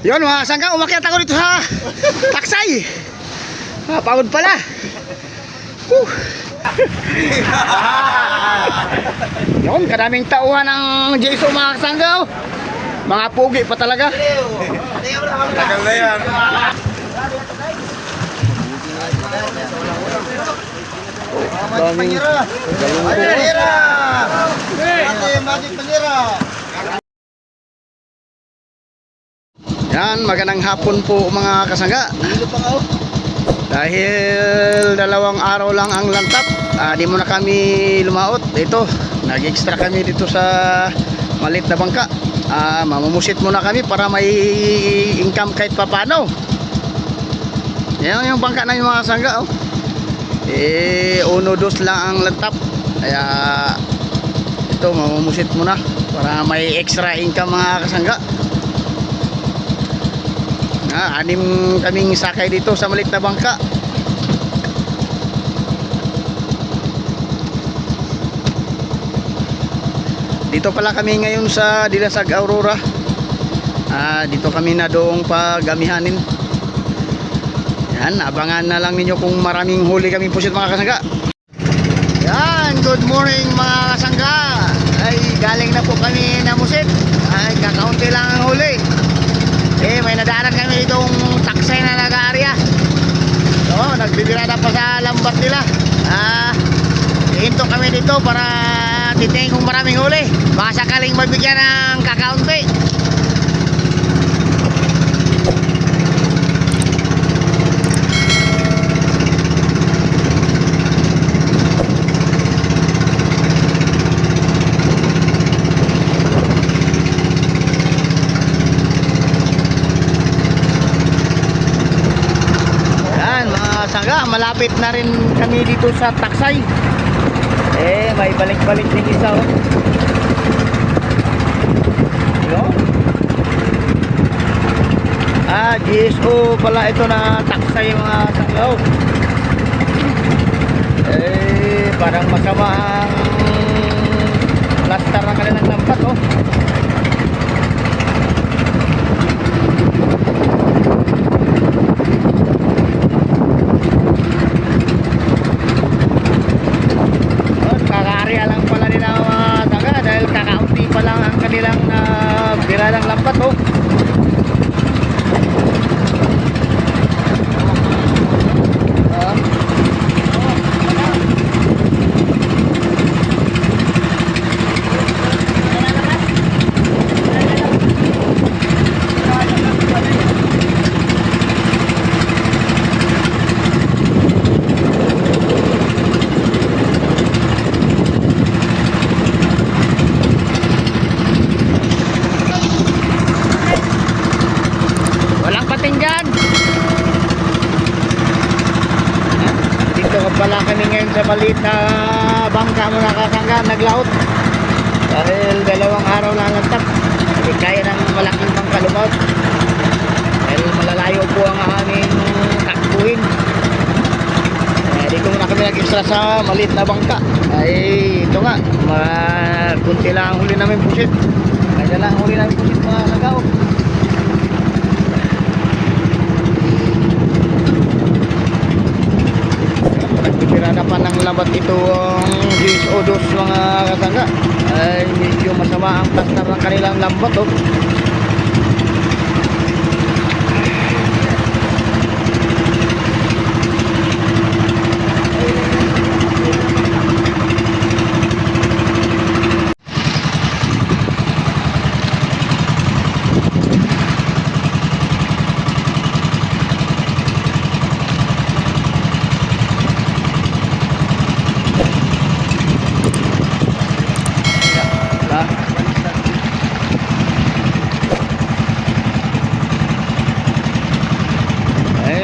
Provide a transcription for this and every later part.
Yun mga sangka, umakyat ako dito sa taksay. Pagod pala. Yun, kadaming tauhan ng Jason mga sangka. Mga pugi pa talaga. Tagal na yan. Daming Magic Pangira. yan, magandang hapon po mga kasangga. Dahil dalawang araw lang ang lantap, di muna kami lumaot. Ito, nag-extra kami dito sa maliit na bangka. Mamumusit muna kami para may income kahit papano. Yan yung bangka na yung mga kasangga. Oh. 1-2 lang ang lantap. Kaya ito, mamumusit muna para may extra income mga kasangga. Anim kaming sakay dito sa maliit na bangka. Dito pala kami ngayon sa Dilasag Aurora. Dito kami na doong pagamihanin. Yan, abangan na lang ninyo kung maraming huli kami pusit mga kasangga. Yan, good morning mga kasangga. Ay, galing na po kami na musit. Ay, kakaunti lang ang huli. May nadaanan kami ditong taksay na nag-aarya. So, nagbibirada pa sa lambat nila. Hinto kami dito para titingin kung maraming huli. Baka sakaling mabigyan ng kakaunti. Sangga, malapit na rin kami dito sa taksay. May balik-balik din isa oh. Yo. GSO pala ito na taksay mga sangga oh. Parang masama ang plaster ng kanilang lampat oh. Biradang lambat oh. Pala kami ngayon sa maliit na bangka mga kasangga, naglaot dahil dalawang araw na lantap. Hindi kaya ng malaking bangka lumaut dahil malalayo po ang aming takbuhin. Dito muna kami nag-extra sa maliit na bangka. Ito nga, kunti lang ang huli namin pusit. Kaya lang ang huli namin pusit mga kasangga. Nagbibirada pa ng lambat ito ang GSO 2 mga kasangga. Ay medyo masama ang plaster ng kanilang lambat oh.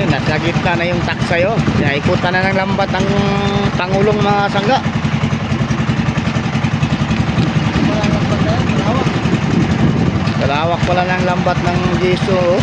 Nasa gitna na yung taksay oh. Ikutan na ng lambat ang pangulong mga sangga. Kalawak pala ng lambat ng GSO oh.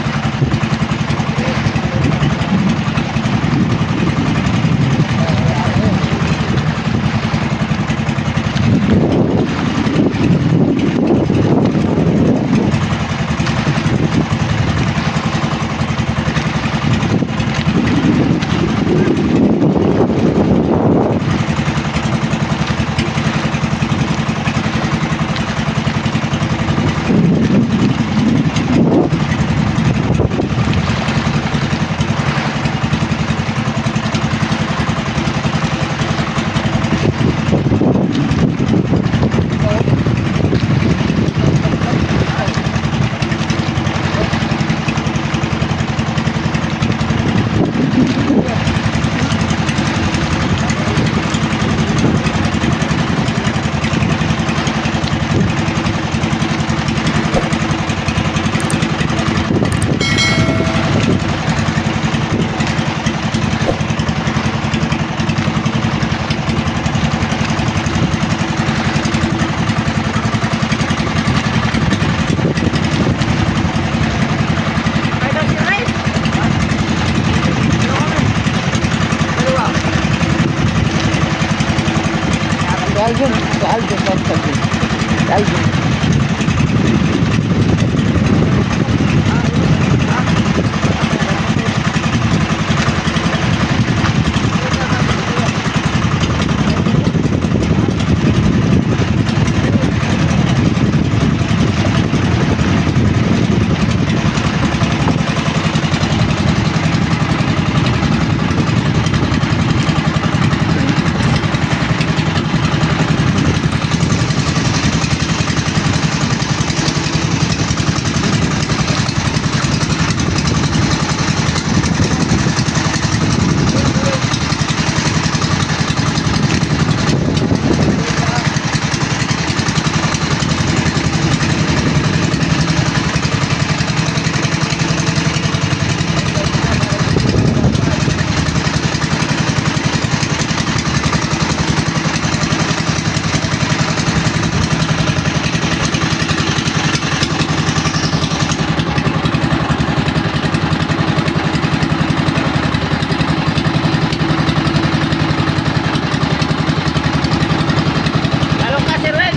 Talong ka, Sir Ren.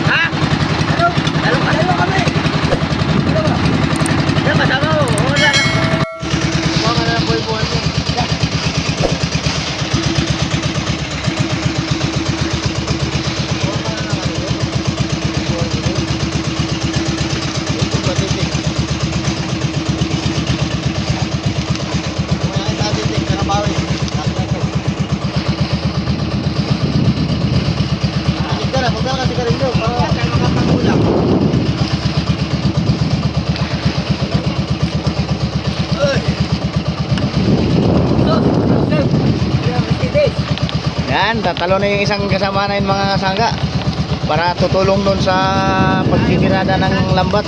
Ha? Talong ka. Talong kami. Yan, kasama mo. Wala na. Kuha ka na ng buhay-buhay mo. Ito ba titik? Kung yan sa titik, nakabawi. Nakakit ka na, huwag na kasi ka rin doon. Para tayo makapangulang. Yan, tatalo na yung isang kasama na yung mga kasangga para tutulong doon sa pagtitirada ng lambat.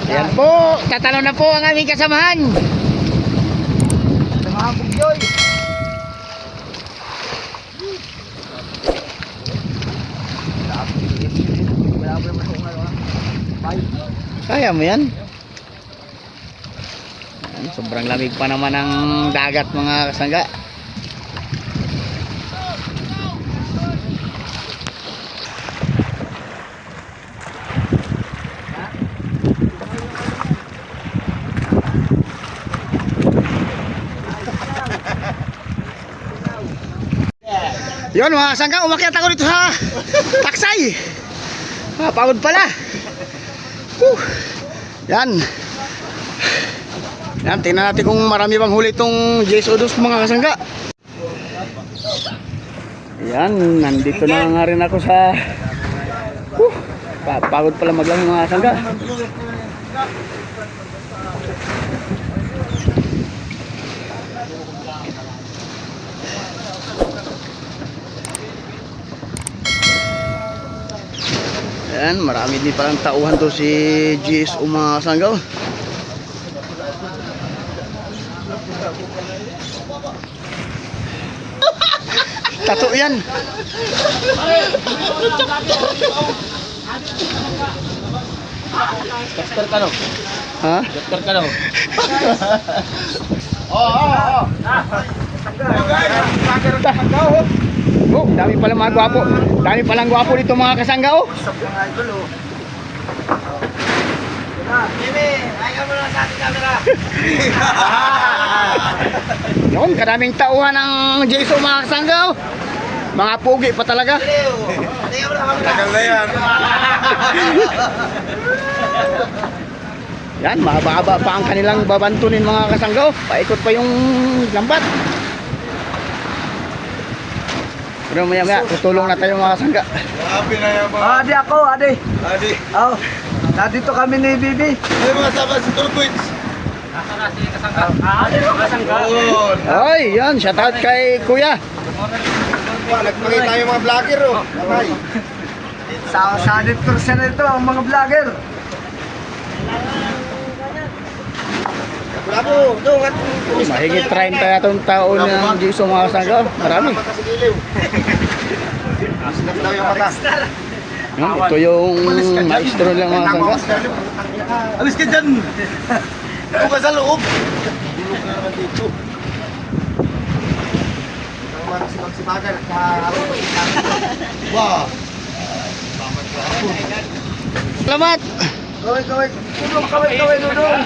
Yan po, tatalo na po ang aming kasamahan. Sa mga bugyoy. Kaya mo yan? Yan, sobrang lamig pa naman ng dagat mga kasangga. Yun mga kasangga, umakyat ako dito sa taksay. Pagod pala. Yan. Yan, tingnan natin kung marami bang huli itong JSO2 mga kasangga. Yan, nandito na nga rin ako sa pagod pala maglang mga kasangga. Yan, marami din palang tauhan to si GSO mga kasangga. Tato yan. Doktor ka no? Ha? Doktor ka no? Oh, dami palang mga gwapo. Dami palang gwapo dito mga kasangga oh. Jimmy, ayaw mo na sa ating camera. Yun, kadaming tauhan ng JSO mga kasangga oh. Mga pugi pa talaga. Ayaw mo na camera. Tagal na yan. Yan, mahaba-haba pa ang kanilang babantunin mga kasangga oh. Paikot pa yung lambat. Pero maya tutulong na tayo mga kasangga. Grabe na yan mga. Adi ako, adi. Adi. Oh, nandito kami ni Bibi. Ay mga sabat si Turquoise. Oo. Ay, yan, shout out kay Kuya. Nagpakita tayo mga vlogger oh. Abay. Sa 100% ito ang mga vlogger. Bravo. Dong at Mahigit 30 yatong taon ng Jason mga kasangga. Marami. Mata si Giliw. Sinap daw yung mata. Yan, ito yung maestro lang mga kasangga. Alis ka dyan. Ito ka sa loob. Bulog na naman dito. Ang mga sipag-sipagan. Nagkaharap pa rin namin. Wow. Salamat! Kaway, kaway. Dudong, kaway, kaway, dudong.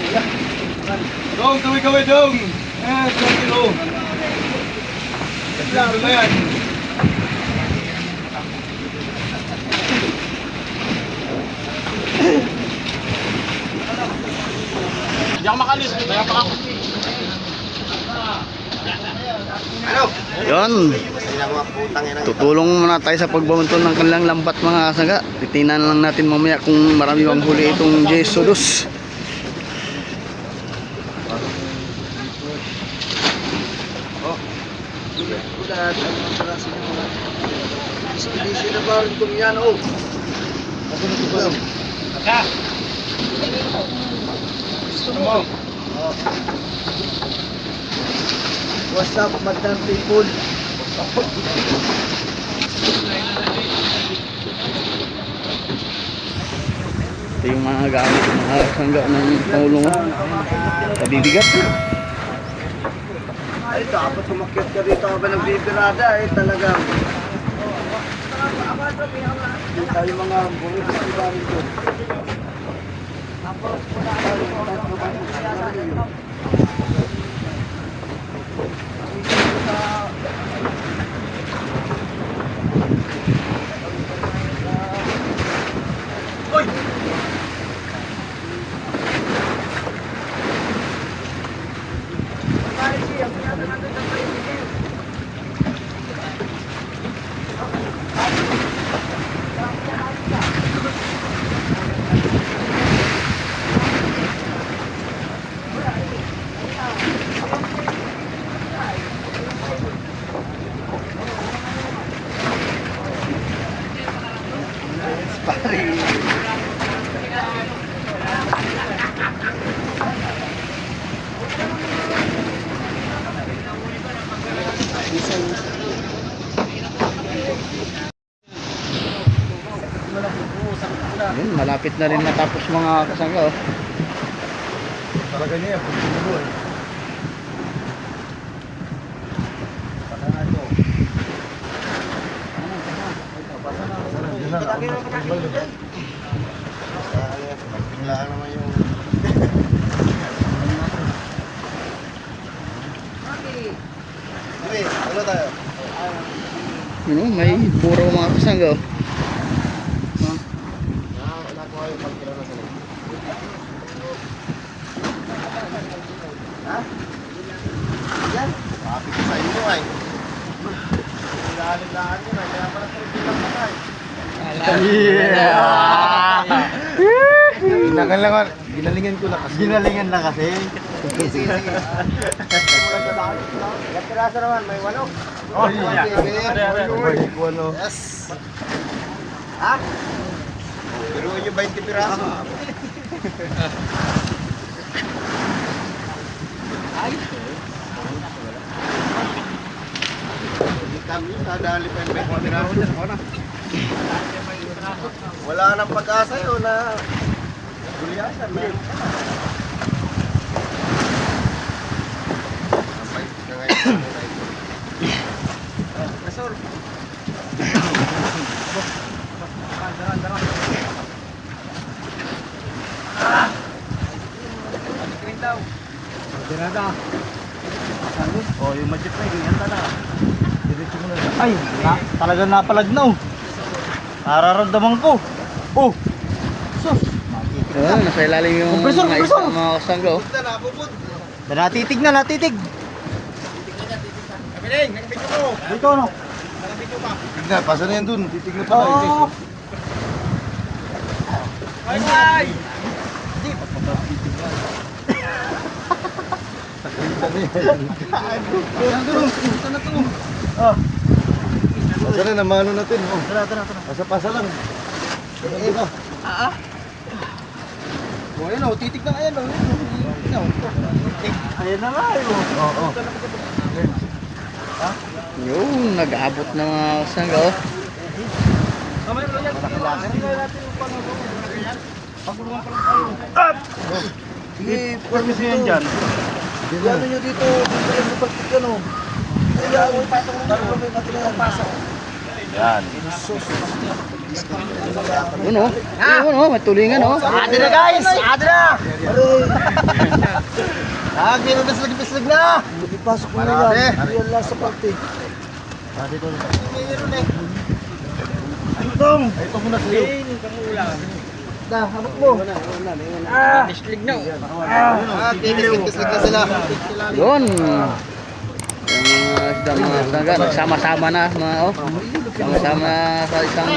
Dong, kaway dong. Kilo. Kilo na yan. Hindi ako makalis. Kaya pa ako. Ano? Yun, tutulong muna tayo sa pagbabanton ng kanilang lambat mga kasangga. Titinan lang natin mamaya kung marami bang huli itong Jesodus. Ulat, ang mga klase ng mga expedition na ba itong yan, oh. Ako na ito ba? Gusto mo? Oh. What's up, madam people? Ito yung mga gamit ng mga kasangga ng Pangulong. Pabibigat. Ay, dapat umakyat ka dito ka ba nagbibirada eh, talagang. Hindi tayo mga buhay sa iba rito. Yun, malapit na rin matapos mga kasangga. Oh. Talaga niya. Pagkakulo. Magpinglaan naman yung Dre, ano tayo? Yun, oh, may puro mga kasangga. Oh. Nakuha yung pagkira na sila. Ha? Yan. Kapit sa inyo ay. Lalim-lalim yun ay. Kaya pala sa rin lang patay. Ginalingan ko na kasi. Ginalingan na kasi. Sige, sige, sige. Ilang piraso naman, may 8. Oh, yeah. Yes. Ha? Pero yung 20 piraso. Ay. Kami, nadali pa yung 20 piraso. Wala nang pag-asa yun na gulyasan na. Kasor. Dirada. Oh, yung magic na yun, yan na. Diretso mo na. Ay, talagang napalag na oh. Nararamdaman ko. Oh. Sus. Ayan, nasa ilalim yung Kompresor, mga kompresor. isda, mga kasangga. Oh. Natitig na, natitig. Dito ano? Tignan, pasa na yan dun. Titignan pa tayo. Oo. Ay! Pasa na, namano natin. Oh. Tara, tara, tara. Pasa-pasa lang. Eh, ba? O, ayan o, titig na ayan o. Ayan na nga yun. Oo. Yun, nag-aabot na mga kasangga oh. Sige, Permis yan dyan. ano nyo dito? Dito yung pagkik ano. Kaya ako ipatong may natin na pasok. Yan. Yun oh. Yun oh, may tulingan oh. Ate na guys! Ate na! Lagi na bislag na! Ipasok mo na yan. Yan lang sa party. Ate to. Mayroon eh. Itong! Ito muna sa'yo. Da, habak mo. Dislig na Kislig na sila. Yun. Yung mga kasangga, nagsama-sama na mga oh. Sama-sama sa isang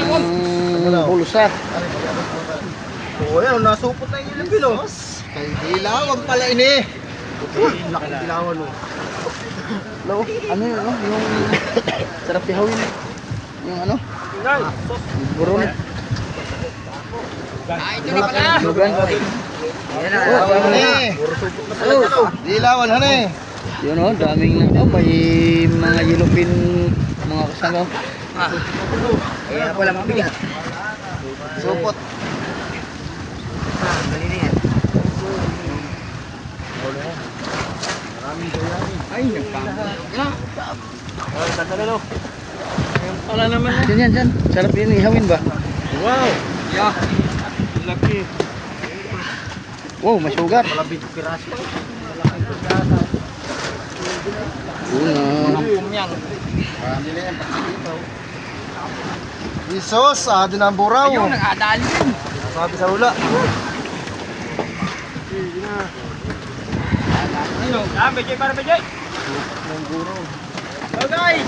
bulsa. Oo yan, nasupot na yung ilapin oh. Kay dilawan pala ini. Laki dilawan oh. Hello, ano yun oh? Yung sarap ihawin. Yung ano? Buron. Ito na pala. Lugan. Oh, hani. Oh, dilawan hani. Yun oh, daming oh, may mga yelupin mga kasangga. Ayan na pala mabigat. Supot. Ay, pala naman. Yan. Sarap yun ihawin ba? Wow. Yeah. Laki. Wow, may sugar. Malabit piraso. Una. Isos, ado na ang buraw. Ayun, nakadali yun. Sabi sa ula. Ano? BJ, para BJ. Hello guys.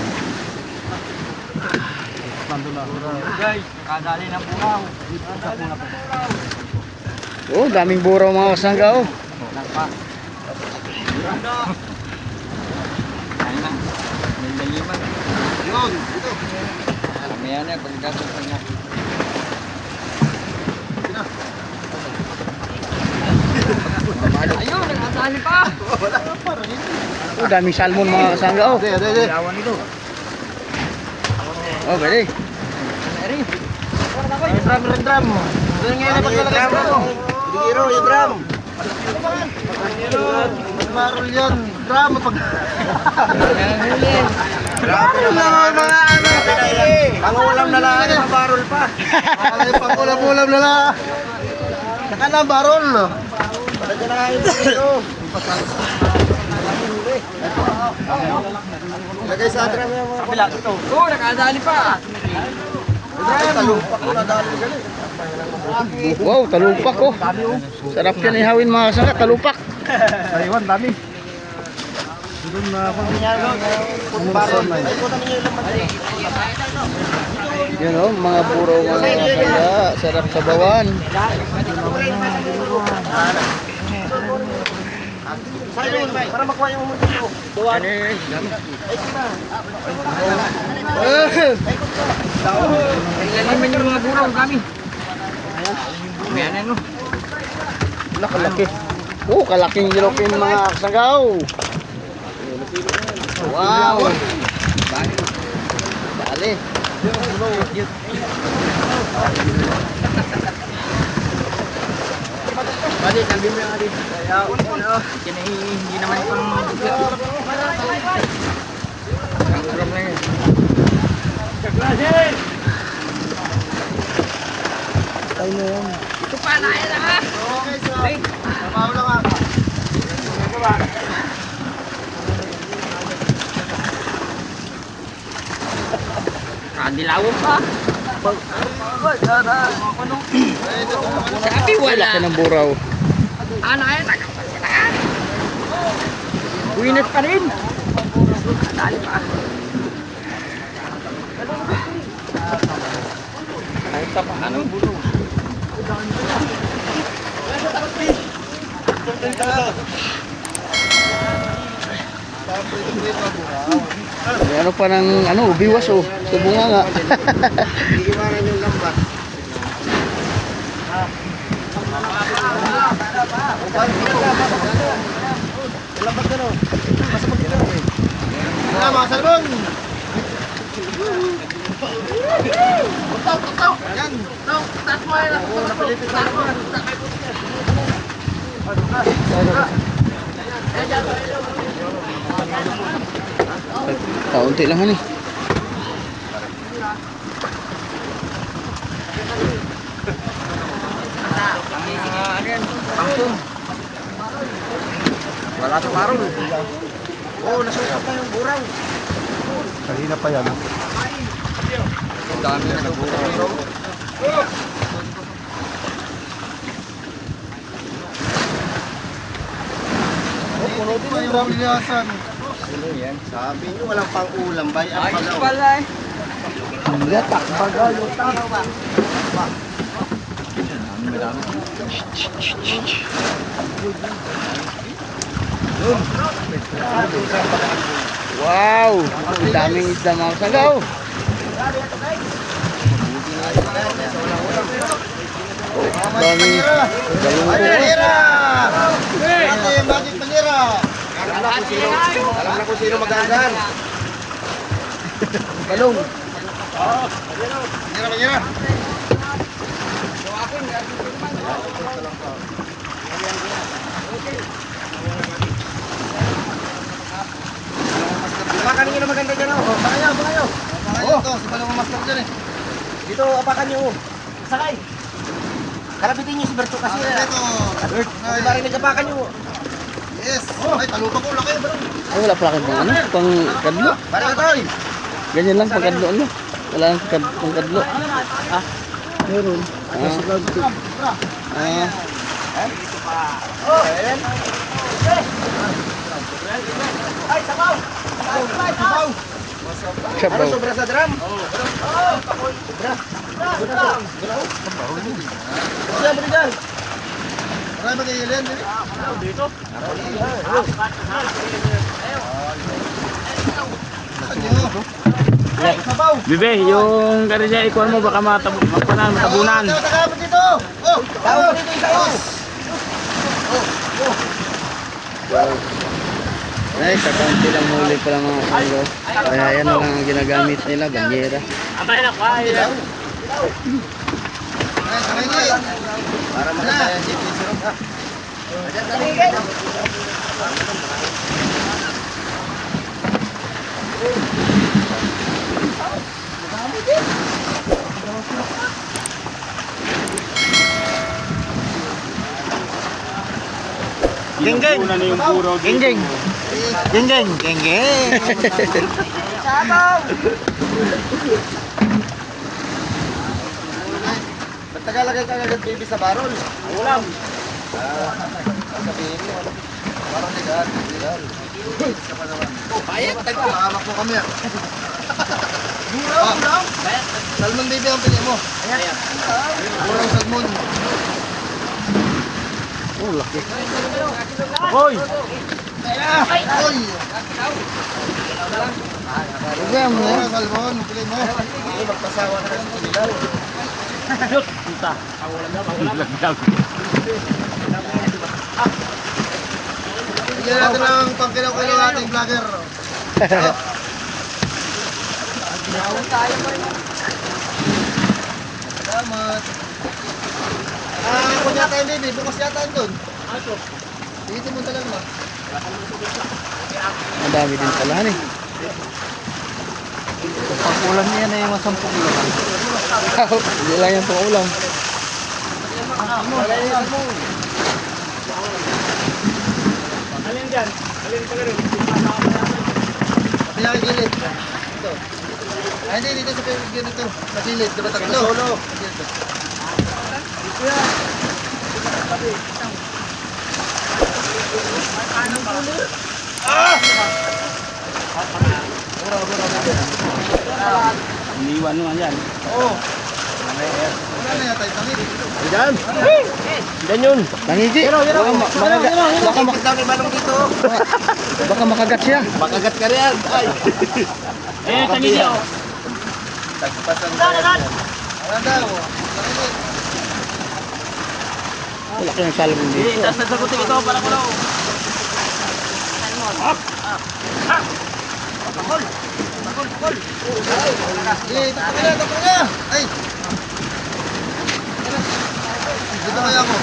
Guys, nakadali ng buraw. Oh, daming buraw mga kasangga oh. Yun, dito. Ayan na, pagkakasal na. Ayun, nakadali pa. Oh, daming salmon mga kasangga oh. Ade. Lawan ito. Oh, pwede. Drum. Doon ngayon na paglalagay sa drum. Digiro, yung drum. Magmarol yan. Drum. Barol na mga ano. Pangulam na lang, mabarol pa. Pangulam na lang. Saka na barol. Talaga na kayo dito. Lagay sa drum yung mga Kabila ito. Oo, nakadali pa. talumpak mo na dahil galing. Wow, talupak oh. Sarap yan ihawin mga kasangga, talupak. Sariwan, dami. Doon na ako. Barol. Yun oh, mga buraw mga kasangga, sarap sa bawan. Para makuha yung umunti ko. Naman yung mga buraw kami. Ayan ano. Wala, kalaki. Oh, kalaking yelupin mga kasangga oh. Wow. Dali. Bali, kalbim mo yung atin. Kaya, hindi naman pang... Ang sarap na yun. Kaklasin! Tayo na yan. Ito pa, naya na ka! Okay, so. Tamaw lang ha. Ito ba? Kadilawan pa! Sabi wala! Laki ng buraw. Ano yan? Nagkapasalakan! Uwinat pa rin! Dali pa! Anong bulo? May ano pa ng ano, biwas oh. Subunga nga. Iiwanan yung lambat. Lambat ka no? Masapag ka no? Mga mga salmon! Tutaw! Yan! Oo, napilipit na naman. Kaunti lang eh. Wala sa parol. Oo, nasukat na yung buraw. Kanina pa yan. Ang dami na nag-buraw. Oh, puno din yung buraw nilihasan. Ano yan? Sabi nyo, walang pang-ulam. Bayan pala. Gatak. Wow! Ang daming isda mga sagaw. Daming Panira! Ate, magic panira! Alam na kung sino magandaan. Balong. Panira. Apakan niyo na maganda dyan, oh. Apakan niyo. Oh, si Balong ang master dyan, eh. Dito, apakan niyo, oh. Sakay. Kalabitin niyo si Berto kasi. Hindi marinig apakan niyo. Yes. Ay, talupa ko. Laki, Balong. Ay, wala pala kang ano, pang kadlo. Para toy. Ganyan lang pang kadlo ano. Wala lang pang kadlo. Ah, meron. Ah, Ay, sabaw. Sabaw. sabaw. Ano, sobra sa drum? Siya mo dyan. Marami kayo yan, dito. Sabaw. Bibe, yung karya ikuan mo baka matabunan. Tagapit dito. Oh, tawag dito yung sabaw. Ay, sa kaunti lang huli pala mga sanggo. Kaya yan lang ang ginagamit nila, banyera. Para makasaya si Pisirog, ha? Geng geng. Geng-geng. Geng. Sabaw! Ba't tagalagay ka agad baby sa barol? Ulam. Sabihin mo, parang legal. Oh, bayad. Mahamak mo kami, ah. Ulam. Salmon baby ang pili mo. Ulam salmon. Oh, laki. Hoy! Oy! Lagyan mo na. Ulam salmon, pili mo. Magpasawa na rin sa legal. Bigyan natin ng pangkilaw-kilaw ating vlogger. Salamat. Kung yata yun, baby. Bukas yata yun doon. Dito mo talaga ba? Ang dami din pala eh. Pag-ulan niya na yung 10 kilo. Hindi lang yan pang ulam. Alin dyan? Alin pala rin? Pinakagilid. Ito. Ay, hindi. Dito sa pinakagilid ito. Sa gilid. Diba tatlo? Solo. Iniwan naman yan. Oo. Diyan. Diyan yun. Tangigi. Baka makita kay Manong dito. Baka makagat siya. Makagat ka rin. Ay. Ayan, tangili oh. Tagpasan ka yan. Wala kayong salmon dito. Tapos nasagutin ito para ko lang. Ay. Dito kaya ako.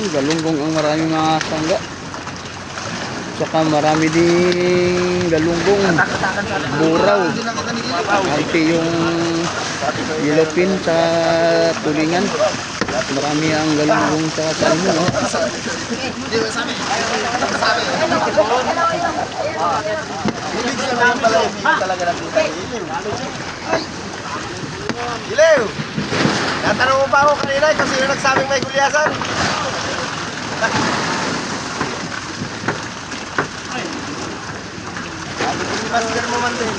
Galunggong ang maraming mga sangga. Saka marami ding galunggong. Buraw. Ante yung yellowfin sa tulingan. Marami ang galunggong sa salmon. No? Gilew! Natanong mo pa ako kanina kung sino nagsabing may gulyasan? Sabi ko si master mo man din.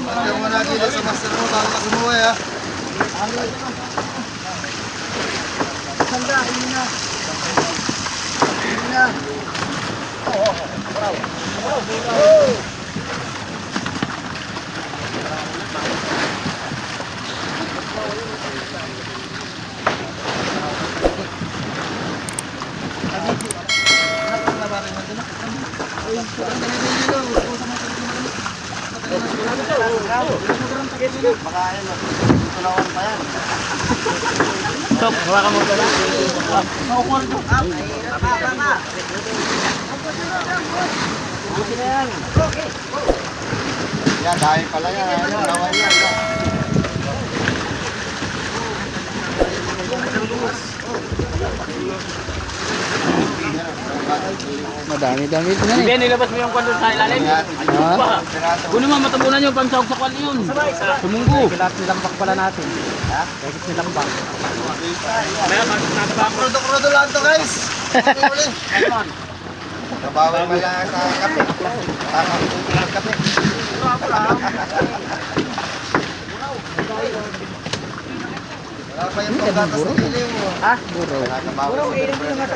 Master mo na gila sa master mo bago ka sumuwi ha. Sanda, ini na. Ini na. Baka yan, tulawan pa yan. Tok, hawakan mo ka lang. Yan, dahil pala yan. Tulawan yan. Madami-dami ito na Hindi, eh. nilabas mo yung kwento sa ilalim. Ha? Kuno mo, matabunan yung pansahog sa kwan yun. Sumunggo. Kilat nilambak pala natin. Ha? Kahit nilambak. Krudo-krudo lang to guys. Uli. Trabaho pa lang sa kape. Parang kape. Wala pa yung paggatas sa giliw mo. Ah, buraw. Buraw, ilim mo naman.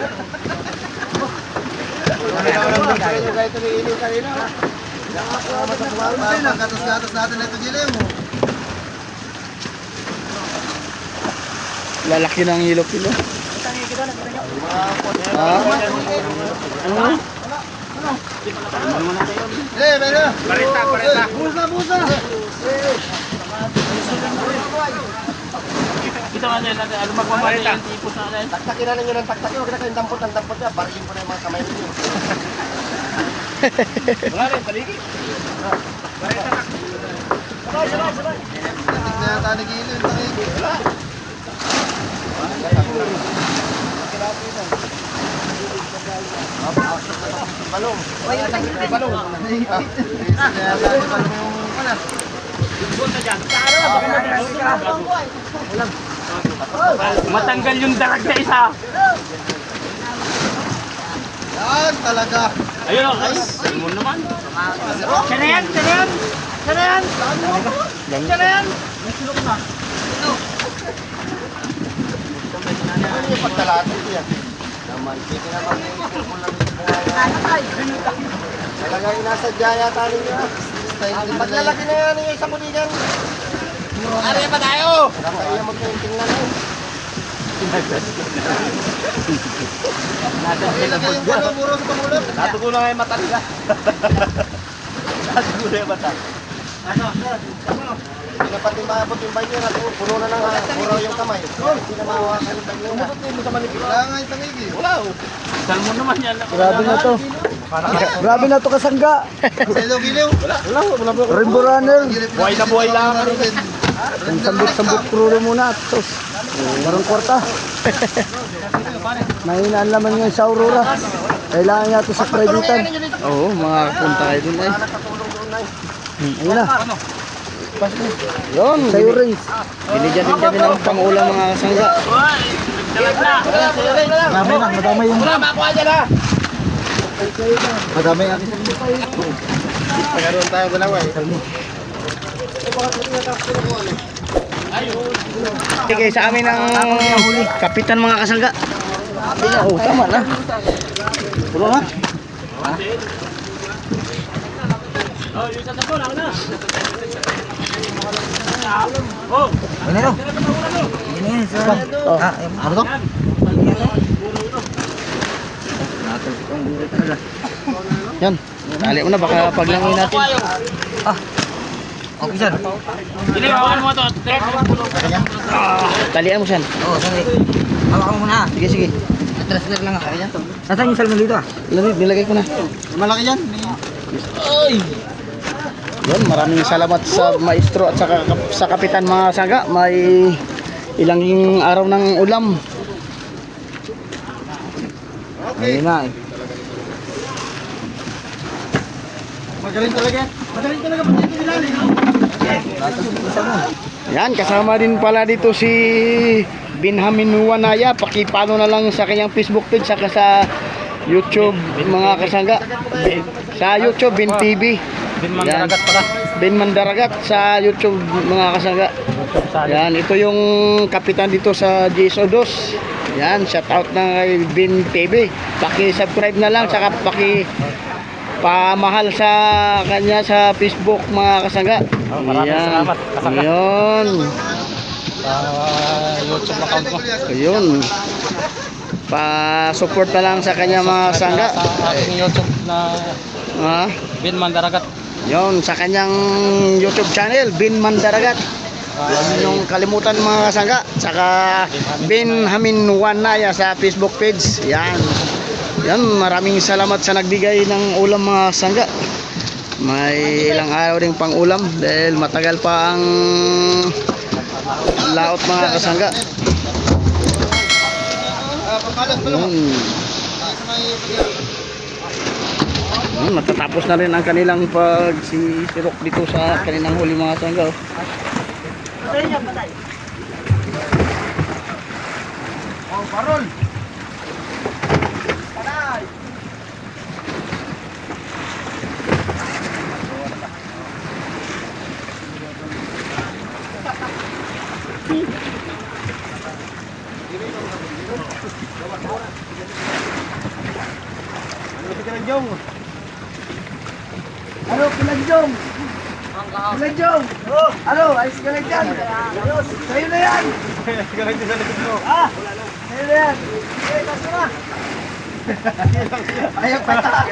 Kahit tumiliw kanina. Paggatas-gatas natin na ito giliw mo. Lalaki ng yellowfin. Oh. Ha? Ano? Pero. Pareta. Busa. Ito nga nila, ano magmamali yung tipo sa akin. Taktakin na ninyo ng taktakin. Huwag na kayong dampot ng dampot niya. Barilin ko na yung mga kamay ninyo. Wala rin, paligi. Sabay. Tignan yata nagilin. Wala. Balong. Balong. Matanggal yung dalag na isa. Yan talaga. Ayun o, ayun mo naman. Siya na yan. Ano yung pagtalatan yan? Naman, hindi naman yung kurkul lang yung bunga. Talaga yung nasa jaya tali niya. Paglalaki na yan yung isang buligan. Ano pa tayo? Nakakaya mo yung tingnan mo. Ilagay yung puro sa pamulot. Natugo na nga yung mata nila. Natugo na yung mata. Dapat yung maabot yung banyo na to. Puno na ng puro yung kamay. Hindi na mahawakan yung banyo na. Umutot mo sa manipis. Wala nga yung tangigi. Wala oh. Salmon naman yan. Grabe na to. Grabe na to kasangga. Giliw-giliw. Wala. Rainbow runner. Buhay lang. Ang sambot-sambot kruro muna. Tos. Barang kwarta. Mahinaan naman yan sa Aurora. Kailangan nga ito sa kreditan. Oo, mga punta kayo dun ay. Ayun na. Yun, sa'yo rin. Binigyan din kami ng pangulang mga kasangga. Madamay yung... Wala, makuha dyan ha. Madamay ang... Pagkaroon tayo gulawa eh. Sige, sa amin ang kapitan mga kasangga. Oh, tama na. Puro na. Ano yun? Oh, ano to? Yan. Tali mo na, baka paglangin natin. Okay sir. Talian mo siyan. Oo, sorry. Hawak mo muna. Sige, sige. Transfer lang ako. Nasaan yung salmon dito ah? Nilagay ko na. Malaki yan. Yan, maraming salamat sa maestro at sa kapitan mga saga. May ilang araw ng ulam. Ayun na eh. Magaling talaga. Magaling talaga pag dito nilalim. Yan, kasama din pala dito si Benjamin Nuwanaya. Pakipano na lang sa kanyang Facebook page saka sa YouTube mga kasangga. Sa YouTube, Bin TV. Bin Mandaragat pala. Bin Mandaragat sa YouTube mga kasangga. Yan, ito yung kapitan dito sa GSO2. Yan, shout out na kay Bin TV. Paki-subscribe na lang saka pamahal sa kanya sa Facebook mga kasangga. Maraming salamat, kasangga. Ayun. YouTube account ko. Ayun. Pa-support na lang sa kanya mga kasangga. Sa aking YouTube na Ha? Bin Mandaragat. Yun, sa kanyang YouTube channel, Bin Mandaragat. Huwag ninyong kalimutan mga kasangga. Saka Benjamin Nuwanaya sa Facebook page. Yan. Yan, maraming salamat sa nagbigay ng ulam mga kasangga. May ilang araw rin pang ulam dahil matagal pa ang laot mga kasangga. Matatapos na rin ang kanilang pagsisirok dito sa kanilang huli mga kasangga. Oh, parol. Ano, Kilanjong? Kilanjong? Ano, ayos ka lang dyan? Sa'yo na yan! Sa'yo na yan! Okay, taso na! Ayaw pa ta!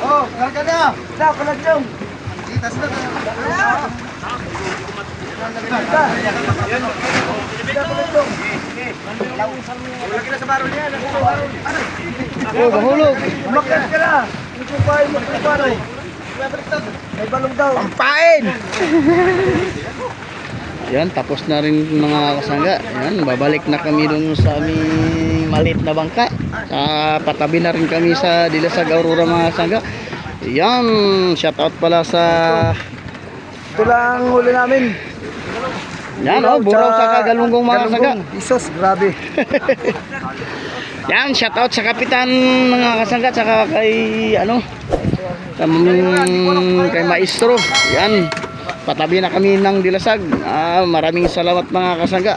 Oh, karga na! Na, Kilanjong! Itas na! Ulagi na sa barol niya! Oh, mahulog! Umakyat ka na! Hindi ko pa yung magpapano! May balong daw. Pampain! Yan, tapos na rin mga kasangga. Yan, babalik na kami dun sa aming maliit na bangka. Patabi na rin kami sa Dilasag Aurora mga kasangga. Yan, shout out pala sa... Ito lang huli namin. Yan, buraw sa kagalunggong mga kasangga. Isos, grabe. Yan, shout out sa kapitan mga kasangga. Saka kay, kay maestro. Yan, patabi na kami ng Dilasag. Maraming salamat mga kasangga.